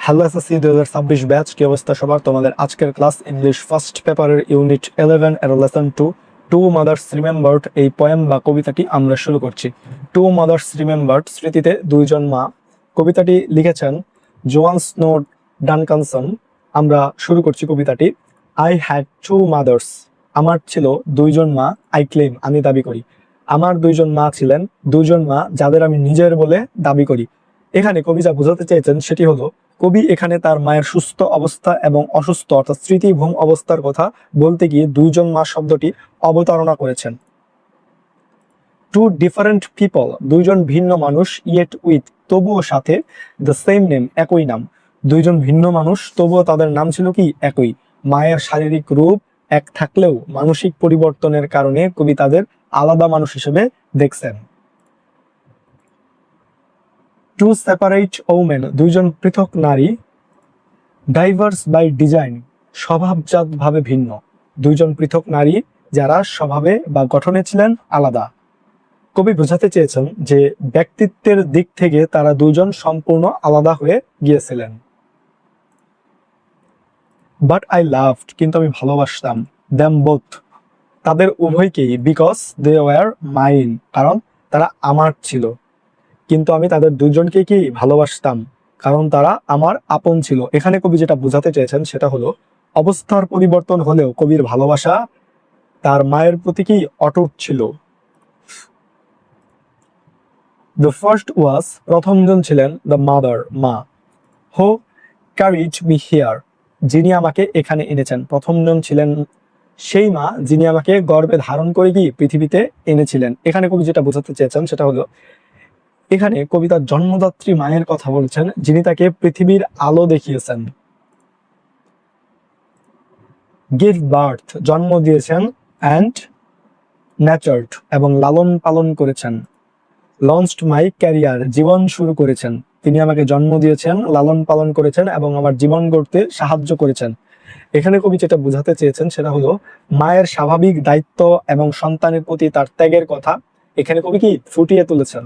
Hello SSC 2026 batch, কি অবস্থা সবার? তোমাদের আজকের ক্লাস ইংলিশ ফার্স্ট পেপারের ইউনিট 11 এর লেসন 2 টু মাদার্স রিমেম্বার্ড এই পোয়েম বা কবিতাটি আমরা শুরু করছি। টু মাদার্স রিমেম্বার্ড, স্মৃতিতে দুইজন মা। কবিতাটি লিখেছেন জোয়ান স্নো ডানকানসন। আমরা শুরু করছি কবিতাটি। আই হ্যাড টু মাদার্স, আমার ছিল দুইজন মা। আই ক্লেম, আমি দাবি করি। আমার দুইজন মা ছিলেন, দুইজন মা যাদের আমি নিজের বলে দাবি করি। এখানে কবি যা বোঝাতে চেয়েছেন সেটি হলো, কবি এখানে তার মায়ের সুস্থ অবস্থা এবং অসুস্থ অর্থাৎ স্মৃতিভূম অবস্থার কথা বলতে গিয়ে দুইজন মা শব্দটি অবতারণা করেছেন। টু ডিফারেন্ট পিপল, দুইজন ভিন্ন মানুষ, ইয়েট উইথ, তবুও সাথে, দ্য সেম নেম, একই নাম। দুইজন ভিন্ন মানুষ, তবুও তাদের নাম ছিল কি? একই। মায়ের শারীরিক রূপ এক থাকলেও মানসিক পরিবর্তনের কারণে কবি তাদের আলাদা মানুষ হিসেবে দেখছেন। টু সেপারেট ওমেন, দুইজন পৃথক নারী, ডাইভার্স বাই ডিজাইন, স্বভাবজাতভাবে ভিন্ন। দুইজন পৃথক নারী যারা স্বভাবে বা গঠনে ছিলেন আলাদা। কবি বোঝাতে চেয়েছেন যে ব্যক্তিত্বের দিক থেকে তারা দুজন সম্পূর্ণ আলাদা হয়ে গিয়েছিলেন। বাট আই লাভড, কিন্তু আমি ভালোবাসতাম, দ্যাম বোথ, তাদের উভয়কেই, বিকজ দে ওয়ার মাইন, কারণ তারা আমার ছিল। কিন্তু আমি তাদের দুজনকে কি ভালোবাসতাম, কারণ তারা আমার আপন ছিল। এখানে কবি যেটা বোঝাতে চেয়েছেন সেটা হলো, অবস্থার পরিবর্তন হলেও কবির ভালোবাসা তার মায়ের প্রতি কি অটুট ছিল। দ্য ফার্স্ট ওয়াজ, প্রথমজন ছিলেন, দ্য মাদার, মা। হো ক্যারিড মি হিয়ার, যিনি আমাকে এখানে এনেছেন। প্রথমজন ছিলেন সেই মা যিনি আমাকে গর্ভে ধারণ করে কি পৃথিবীতে এনেছিলেন। এখানে কবি যেটা বোঝাতে চেয়েছেন সেটা হলো, এখানে কবিতার জন্মদাত্রী মায়ের কথা বলছেন, যিনি তাকে পৃথিবীর আলো দেখিয়েছেন। গিভ বার্থ, জন্ম দিয়েছেন, অ্যান্ড ন্যাচার্ড, এবং লালন পালন করেছেন। লঞ্চড মাই ক্যারিয়ার, জীবন শুরু করেছেন। তিনি আমাকে জন্ম দিয়েছেন, লালন পালন করেছেন এবং আমার জীবন গড়তে সাহায্য করেছেন। এখানে কবি যেটা বোঝাতে চেয়েছেন সেটা হলো, মায়ের স্বাভাবিক দায়িত্ব এবং সন্তানের প্রতি তার ত্যাগের কথা এখানে কবি কি ফুটিয়ে তুলেছেন।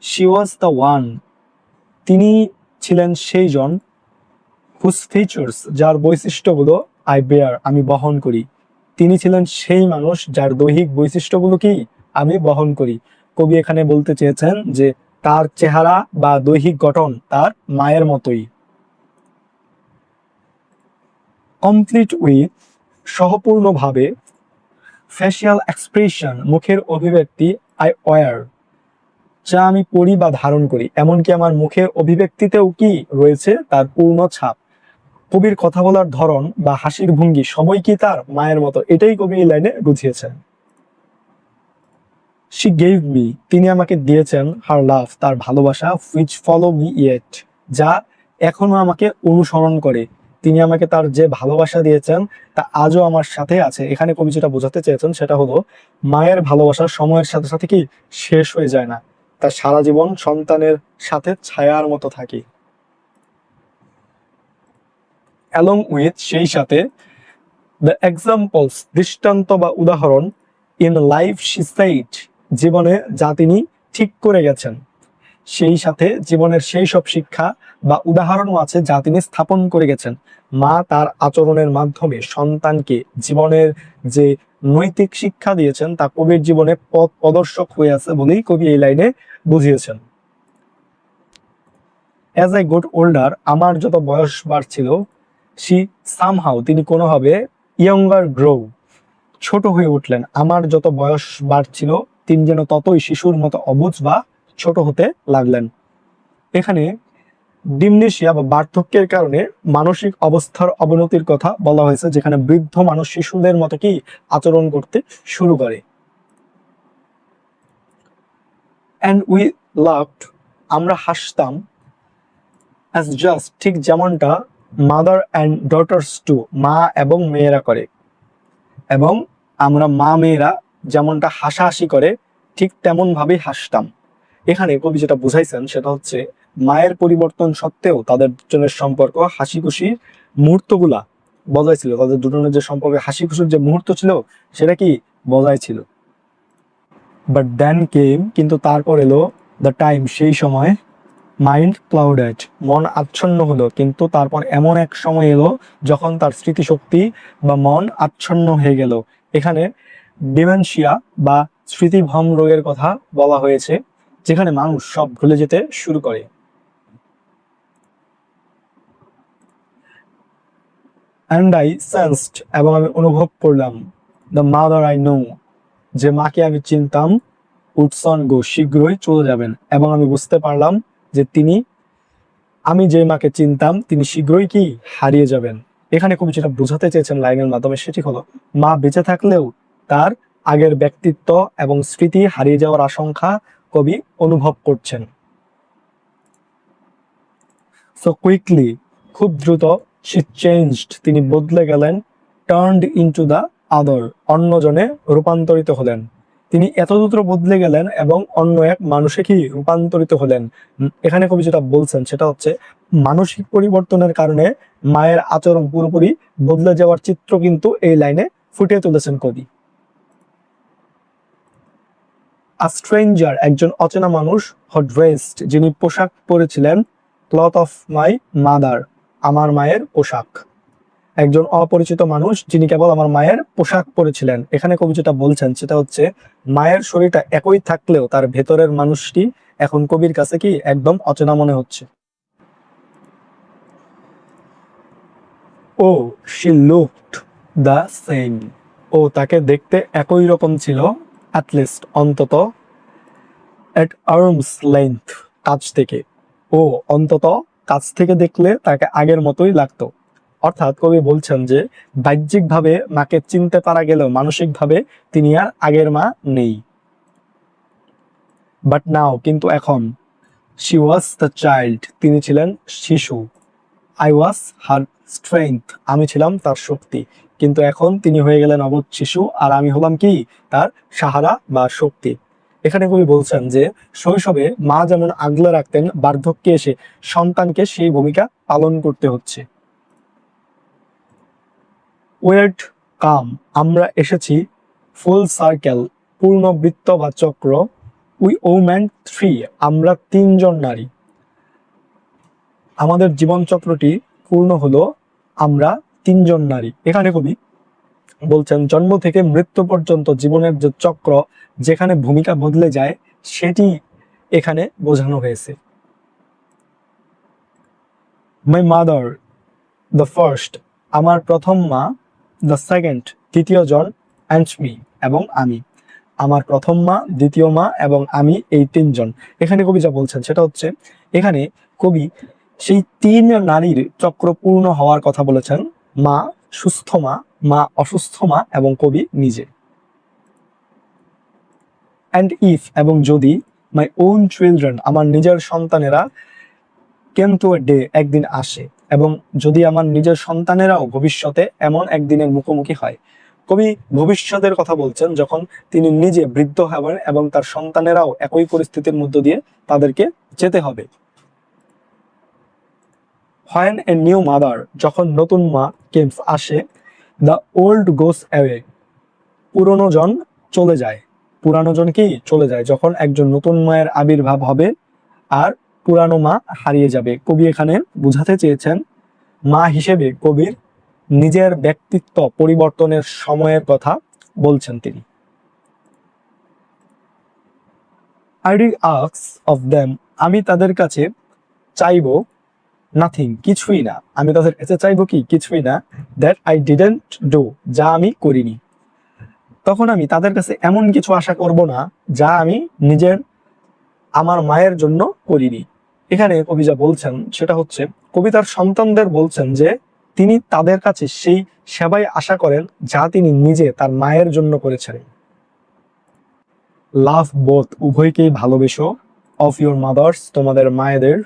শি ওয়াজ দ্য ওয়ান, তিনি ছিলেন সেই জন, হুজ ফিচার্স, যার বৈশিষ্ট্যগুলো আই বেয়ার, আমি বহন করি। তিনি ছিলেন সেই মানুষ যার দৈহিক বৈশিষ্ট্যগুলো কি আমি বহন করি। কবি এখানে বলতে চেয়েছেন যে তার চেহারা বা দৈহিক গঠন তার মায়ের মতোই। কমপ্লিট উইথ, সহপূর্ণভাবে। ফেসিয়াল এক্সপ্রেশন, মুখের অভিব্যক্তি, আই ওয়ার, যা আমি পরি বা ধারণ করি। এমনকি আমার মুখের অভিব্যক্তিতেও কি রয়েছে তার পূর্ণ ছাপ। কবির কথা বলার ধরন বা হাসির ভঙ্গি সবই কি তার মায়ের মতো, এটাই কবি এই লাইনে বুঝিয়েছেন। শি গেভ মি, তিনি আমাকে দিয়েছেন, হার লাভ, তার ভালোবাসা, হুইচ ফলো মি ইয়েট, যা এখনো আমাকে অনুসরণ করে। তিনি আমাকে তার যে ভালোবাসা দিয়েছেন তা আজও আমার সাথে আছে। এখানে কবি যেটা বোঝাতে চেয়েছেন সেটা হলো, মায়ের ভালোবাসা সময়ের সাথে সাথে কি শেষ হয়ে যায় না, তার সারা জীবন সন্তানের সাথে ছায়ার মতো থাকে। অ্যালং উইথ, সেই সাথে, দ্য এক্সাম্পলস, দৃষ্টান্ত বা উদাহরণ, ইন লাইফ শি সেইড, জীবনে যা তিনি ঠিক করে গেছেন। সেই সাথে জীবনের সেই সব শিক্ষা বা উদাহরণও আছে যা তিনি স্থাপন করে গেছেন। মা তার আচরণের মাধ্যমে সন্তানকে জীবনের যে নৈতিক শিক্ষা দিয়েছেন তা কবির জীবনে পথ প্রদর্শক হয়ে আছে বলেই কবি এই লাইনে বুঝিয়েছেন। অ্যাজ আই গট ওল্ডার, আমার যত বয়স বাড়ছিল, শি সামহাউ, তিনি কোনোভাবে, ইয়ঙ্গার গ্রো, ছোট হয়ে উঠলেন। আমার যত বয়স বাড়ছিল তিনি যেন ততই শিশুর মতো অবুঝ বা ছোট হতে লাগলেন। এখানে ডিমনেশিয়া বা বার্ধক্যের কারণে মানসিক অবস্থার অবনতির কথা বলা হয়েছে, যেখানে বৃদ্ধ মানুষ শিশুদের মতো কি আচরণ করতে শুরু করে। অ্যান্ড উই লাভড, আমরা হাসতাম, অ্যাজ জাস্ট, ঠিক যেমনটা, মাদার অ্যান্ড ডটার্স টু, মা এবং মেয়েরা করে। এবং আমরা মা মেয়েরা যেমনটা হাসাহাসি করে ঠিক তেমন ভাবেই হাসতাম। এখানে কবি যেটা বুঝাইছেন সেটা হচ্ছে, মায়ের পরিবর্তন সত্ত্বেও তাদের দুজনের সম্পর্ক হাসি খুশির মুহূর্তগুলা বজায় ছিল। তাদের দুজনের যে সম্পর্কে হাসি খুশির যে মুহূর্ত ছিল সেটা কি বজায় ছিল। বাট দেন কেম, কিন্তু তারপর এলো, দ্য টাইম, সেই সময়, মাইন্ড ক্লাউডেড, মন আচ্ছন্ন হলো, কিন্তু তারপর এমন এক সময় এলো যখন তার স্মৃতিশক্তি বা মন আচ্ছন্ন হয়ে গেল। এখানে ডিমেনশিয়া বা স্মৃতিভ্রম রোগের কথা বলা হয়েছে, যেখানে মানুষ সব ভুলে যেতে শুরু করে। অ্যান্ড আই সেন্সড, এবং আমি অনুভব করলাম, দ্য মাদার আই নো, যে মাকে আমি চিনতাম, উডসন গো, শীঘ্রই চলে যাবেন। এবং আমি বুঝতে পারলাম যে আমি যে মাকে চিনতাম তিনি শীঘ্রই কি হারিয়ে যাবেন। এখানে কবি যেটা বোঝাতে চেয়েছেন লাইনের মাধ্যমে সেটি হলো, মা বেঁচে থাকলেও তার আগের ব্যক্তিত্ব এবং স্মৃতি হারিয়ে যাওয়ার আশঙ্কা কবি অনুভব করছেন। সো কুইকলি, খুব দ্রুত, শি চেঞ্জড, তিনি বদলে গেলেন, টার্নড ইনটু দ্য আদার, অন্যজনে রূপান্তরিত হলেন। তিনি এত দ্রুত বদলে গেলেন এবং অন্য এক মানুষে কি রূপান্তরিত হলেন। এখানে কবি যেটা বলছেন সেটা হচ্ছে মানসিক পরিবর্তনের কারণে মায়ের আচরণ পুরোপুরি বদলে যাওয়ার চিত্র কিন্তু এই লাইনে ফুটিয়ে তুলেছেন কবি। আ স্ট্রেঞ্জার, একজন অচেনা মানুষ, হট ড্রেসড, যিনি পোশাক পরেছিলেন, ক্লথ অফ মাই মাদার, আমার মায়ের পোশাক। একজন অপরিচিত মানুষ যিনি কেবল আমার মায়ের পোশাক পরেছিলেন। এখানে কবি যেটা বলছেন সেটা হচ্ছে মায়ের শরীরটা একই থাকলেও তার ভেতরের মানুষটি এখন কবির কাছে কি একদম অচেনা মনে হচ্ছে। ও শি লুকড দ্য সেম, ও তাকে দেখতে একই রকম ছিল, অ্যাটলিস্ট অন্তত, এট আর্মস লেন্থ, কাছ থেকে, ও অন্তত কাছ থেকে দেখলে তাকে আগের মতোই লাগতো। অর্থাৎ কবি বলছেন যে বাহ্যিকভাবে মাকে চিনতে পারা গেলেও মানসিকভাবে তিনি আর আগের মা নেই। বাট নাও, কিন্তু এখন, শি ওয়াজ দ্য চাইল্ড, তিনি ছিলেন শিশু, আই ওয়াজ হার স্ট্রেংথ, আমি ছিলাম তার শক্তি। কিন্তু এখন তিনি হয়ে গেলেন অবুঝ শিশু, আর আমি হলাম কি তার সাহারা বা শক্তি। এখানে কবি বলছেন যে শৈশবে মা যেমন আগলে রাখতেন, বার্ধক্যে এসে সন্তানকে সেই ভূমিকা পালন করতে হচ্ছে। ওয়েট কাম, আমরা এসেছি, ফুল সার্কেল, পূর্ণবৃত্ত বা চক্র, উই ওম্যান থ্রি, আমরা তিনজন নারী, আমাদের জীবন চক্রটি পূর্ণ হলো, আমরা তিনজন নারী। এখানে কবি বলছেন জন্ম থেকে মৃত্যু পর্যন্ত জীবনের যে চক্র, যেখানে ভূমিকা বদলে যায়, সেটি এখানে বোঝানো হয়েছে। মাই মাদার, দ্য ফার্স্ট, আমার প্রথম মা, দ্য সেকেন্ড, দ্বিতীয় জন, অ্যান্ড মি, এবং আমি, আমার প্রথম মা, দ্বিতীয় মা এবং আমি, এই তিনজন। এখানে কবি যা বলছেন সেটা হচ্ছে এখানে কবি সেই তিন নারীর চক্র পূর্ণ হওয়ার কথা বলেছেন, মা সুস্থ মা, মা অসুস্থ মা এবং কবি নিজে। অ্যান্ড ইফ, এবং যদি, মাই ওন চিলড্রেন, আমার নিজের সন্তানেরা, কেম টু এ ডে, একদিন আসে, এবং যদি আমার নিজের সন্তানেরাও ভবিষ্যতে এমন একদিনের মুখোমুখি হয়। কবি ভবিষ্যতের কথা বলছেন যখন তিনি নিজে বৃদ্ধ হবেন এবং তার সন্তানেরাও একই পরিস্থিতির মধ্য দিয়ে তাদেরকে যেতে হবে। হোয়েন এ নিউ মাদার, যখন নতুন মা কেমস আসে, দ্য ওল্ড গোস অ্যাওয়ে, পুরনো জন চলে যায়। পুরানো জন কি চলে যায়, যখন একজন নতুন মায়ের আবির্ভাব হবে আর পুরানো মা হারিয়ে যাবে। কবি এখানে বুঝাতে চেয়েছেন মা হিসেবে কবির নিজের ব্যক্তিত্ব পরিবর্তনের সময়ের কথা বলছেন তিনি। I did ask of them, আমি তাদের কাছে চাইব, নাথিং, কিছুই না, আমি তাদের কাছে চাইবো কি কিছুই না, দ্যাট আই ডিডন্ট ডু, যা আমি করিনি। তখন আমি তাদের কাছে এমন কিছু আশা করব না যা আমি আমার মায়ের জন্য করিনি। এখানে কবি যা বলছেন সেটা হচ্ছে কবি তার সন্তানদের বলছেন যে তিনি তাদের কাছে সেই সেবাই আশা করেন যা তিনি নিজে তার মায়ের জন্য করেছেন। লাভ বোথ, উভয়কেই ভালোবেসো, অফ ইউর মাদার্স, তোমাদের মায়েদের,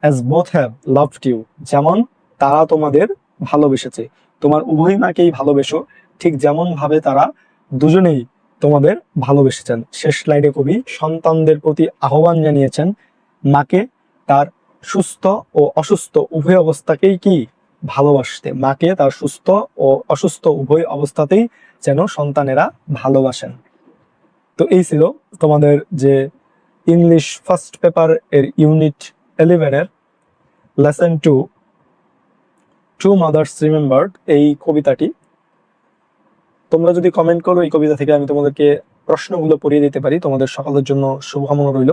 as both have loved you, যেমন তারা তোমাদের ভালোবেসেছে। তোমার উভয় মাকেই ভালোবেসো, ঠিক যেমন ভাবে তারা দুজনেই তোমাদের ভালোবেসেছেন। শেষ লাইনে কবি সন্তানদের প্রতি আহ্বান জানিয়েছেন মাকে তার সুস্থ ও অসুস্থ উভয় অবস্থাকেই কি ভালোবাসতে, মাকে তার সুস্থ ও অসুস্থ উভয় অবস্থাতেই যেন সন্তানেরা ভালোবাসেন। তো এই ছিল তোমাদের যে ইংলিশ ফার্স্ট পেপার এর ইউনিট 11-এর লেসন 2 টু মাদার্স রিমেম্বার্ড এই কবিতাটি তোমরা যদি কমেন্ট করো, এই কবিতা থেকে আমি তোমাদেরকে প্রশ্নগুলো পড়িয়ে দিতে পারি। তোমাদের সকলের জন্য শুভকামনা রইল।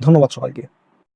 ধন্যবাদ সবাইকে।